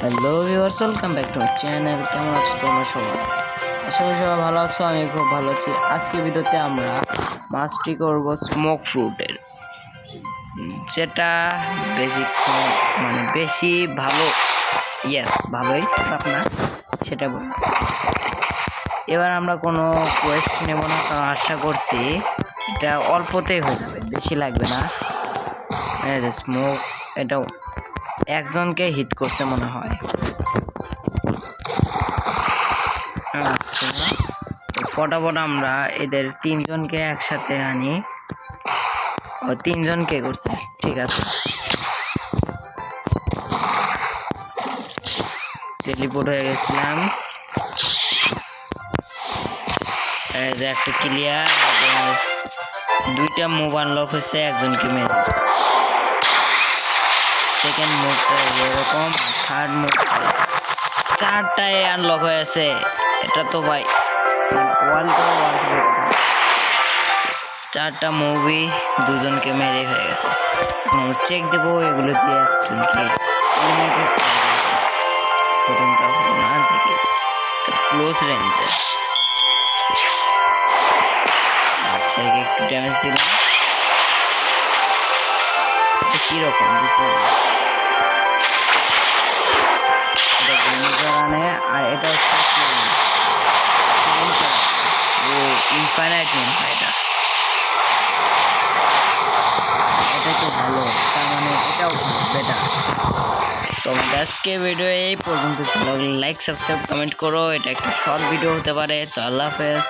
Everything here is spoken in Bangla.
Hello viewers, welcome back to my channel. কেমন আছো তোমরা সবাই? আশা করি সবাই ভালো আছো। আমি খুব ভালো আছি। আজকে ভিডিওতে আমরা মাছটি করব স্মোক ফ্রুটের, যেটা বেশি ভালো, ভালোই খারাপ না সেটা বলি। এবার আমরা কোনো কোয়েস্ট নেব না, কারণ আশা করছি এটা অল্পতেই হয়ে যাবে, বেশি লাগবে না। স্মোক এটা একজনকে হিট করতে মনে হয়। আচ্ছা, ফটাফট আমরা এদের তিনজনকে একসাথে আনি। তিনজনকে করছে, ঠিক আছে। টেলিপোর্ট হয়ে গেছিলাম। একটা ক্লিয়ার, দুইটা মুভ আনলক হয়েছে, একজনকে মেরে। সেকেন্ড মুভটা এরকম, থার্ড মুভটা চারটায় আনলক হয়েছে। এটা তো ভাই চারটা মুভি দুজনকে মেরে হয়ে গেছে। চেক দেবো এগুলো দিয়ে একজনকে প্রথমটা হলো না দেখি ক্লোজ রেঞ্জে। আচ্ছা, একটু ড্যামেজ দিলাম। কিরকম বুঝলাম না। এটা আনে, আর এটা হচ্ছে ইনফাইনাইট মনে হয়। এটা তো ভালো, তার মানে এটাও বেটার। তো আজকে ভিডিও এই পর্যন্ত। লাইক, সাবস্ক্রাইব, কমেন্ট করো। এটা একটা শর্ট ভিডিও হতে পারে। তো আল্লাহ হাফেজ।